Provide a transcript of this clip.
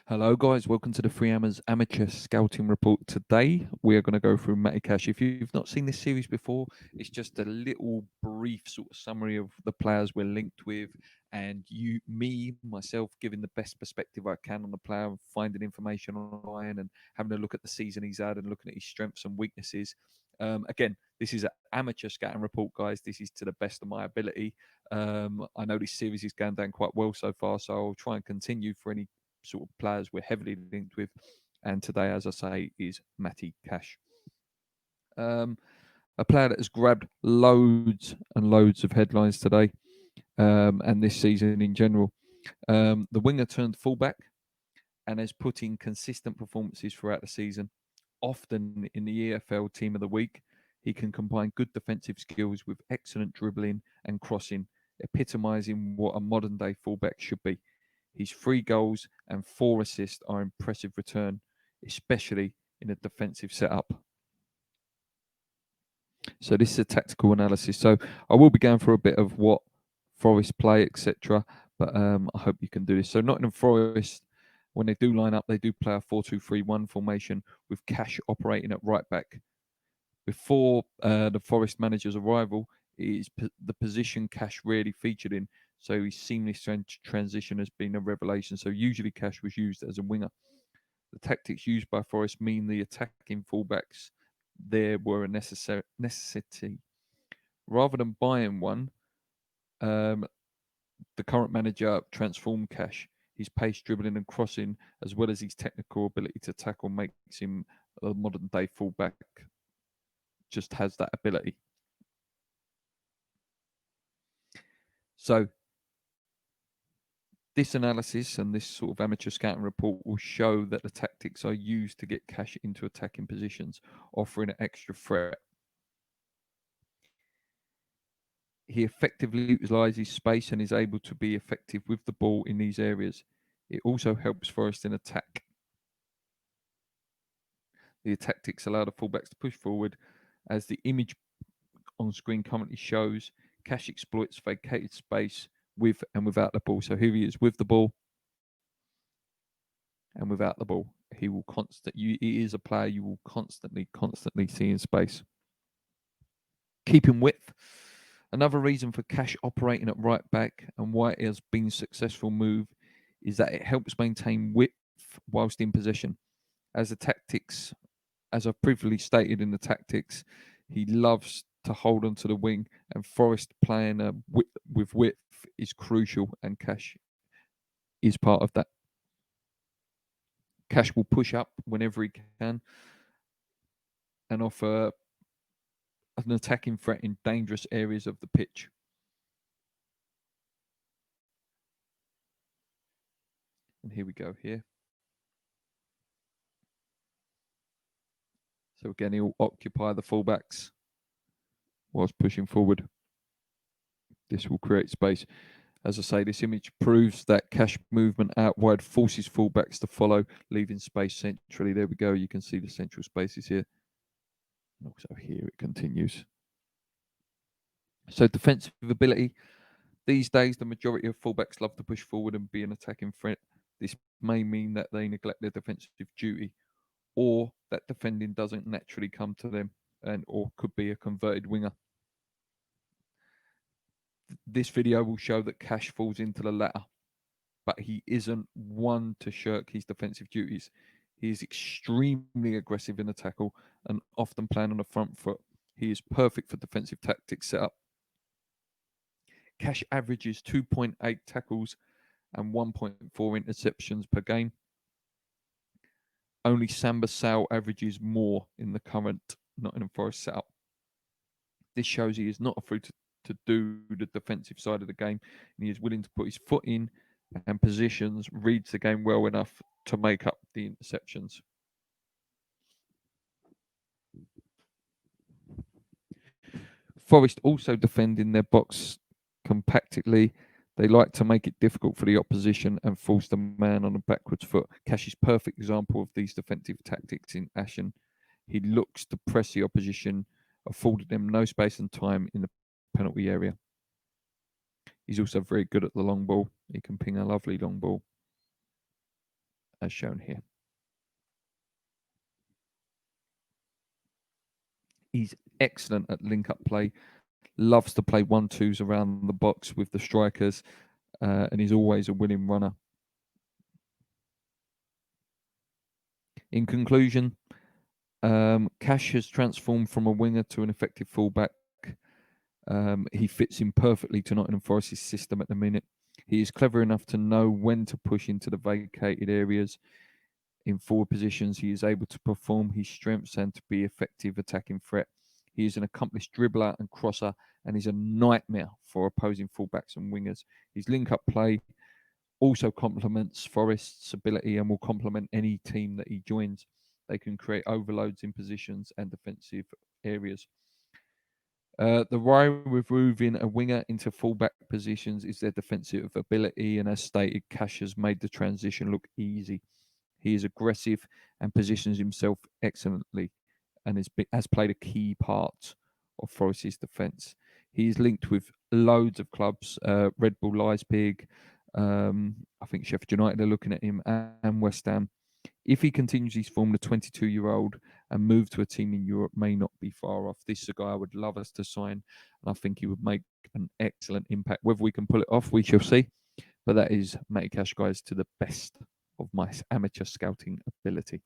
Hello, guys. Welcome to the Free Hammers Amateur Scouting Report. Today, we are going to go through Matty Cash. If you've not seen this series before, it's just a little brief sort of summary of the players we're linked with, and myself, giving the best perspective I can on the player, and finding information online, and having a look at the season he's had, and looking at his strengths and weaknesses. Again, this is an amateur scouting report, guys. This is to the best of my ability. I know this series is going down quite well so far, so I'll try and continue for any sort of players we're heavily linked with. And today, as I say, is Matty Cash. Um, a player that has grabbed loads and loads of headlines today, and this season in general. The winger turned fullback and has put in consistent performances throughout the season. Often in the EFL Team of the Week, he can combine good defensive skills with excellent dribbling and crossing, epitomising what a modern day fullback should be. His 3 goals and 4 assists are impressive return, especially in a defensive setup. So this is a tactical analysis. So I will be going for a bit of what Forest play, etc. But I hope you can do this. So Nottingham Forest, when they do line up, they do play a 4-2-3-1 formation with Cash operating at right back. Before the Forest manager's arrival, is the position Cash rarely featured in. So his seamless transition has been a revelation. So usually Cash was used as a winger. The tactics used by Forest mean the attacking fullbacks there were a necessity. Rather than buying one, um, the current manager transformed Cash. His pace, dribbling, and crossing, as well as his technical ability to tackle, makes him a modern day fullback. Just has that ability. So this analysis and this sort of amateur scouting report will show that the tactics are used to get Cash into attacking positions, offering an extra threat. He effectively utilises space and is able to be effective with the ball in these areas. It also helps Forest in attack. The tactics allow the fullbacks to push forward. As the image on screen currently shows, Cash exploits vacated space with and without the ball. So here he is with the ball and without the ball. He will he is a player you will constantly see in space. Keeping width. Another reason for Cash operating at right back and why it has been a successful move is that it helps maintain width whilst in possession. As the tactics, as I've previously stated in the tactics, he loves to hold onto the wing, and Forest playing with width is crucial, and Cash is part of that. Cash will push up whenever he can and offer an attacking threat in dangerous areas of the pitch. And here we go here. So again, he'll occupy the fullbacks whilst pushing forward. This will create space. As I say, this image proves that Cash movement out wide forces fullbacks to follow, leaving space centrally. There we go. You can see the central spaces here. And also here it continues. So defensive ability. These days, the majority of fullbacks love to push forward and be an attacking threat. This may mean that they neglect their defensive duty, or that defending doesn't naturally come to them, and or could be a converted winger. This video will show that Cash falls into the latter, but he isn't one to shirk his defensive duties. He is extremely aggressive in the tackle and often playing on the front foot. He is perfect for defensive tactics setup. Cash averages 2.8 tackles and 1.4 interceptions per game. Only Samba Sal averages more in the current Nottingham Forest setup. This shows he is not afraid to do the defensive side of the game, and he is willing to put his foot in and positions, reads the game well enough to make up the interceptions. Forest also defend in their box compactly. They like to make it difficult for the opposition and force the man on a backwards foot. Cash is perfect example of these defensive tactics in action. He looks to press the opposition, affording them no space and time in the penalty area. He's also very good at the long ball. He can ping a lovely long ball. as shown here. He's excellent at link-up play, loves to play 1-2s around the box with the strikers, and he's always a willing runner. In conclusion, Cash has transformed from a winger to an effective fullback. He fits in perfectly to Nottingham Forest's system at the minute. He is clever enough to know when to push into the vacated areas. In forward positions, he is able to perform his strengths and to be effective attacking threat. He is an accomplished dribbler and crosser, and is a nightmare for opposing fullbacks and wingers. His link-up play also complements Forest's ability and will complement any team that he joins. They can create overloads in positions and defensive areas. The worry with moving a winger into fullback positions is their defensive ability, and as stated, Cash has made the transition look easy. He is aggressive and positions himself excellently, and has played a key part of Forest's defence. He is linked with loads of clubs, Red Bull Leipzig, I think Sheffield United are looking at him, and West Ham. If he continues his form, the 22-year-old, and move to a team in Europe may not be far off. This is a guy I would love us to sign, and I think he would make an excellent impact. Whether we can pull it off, we shall see. But that is Matty Cash, guys, to the best of my amateur scouting ability.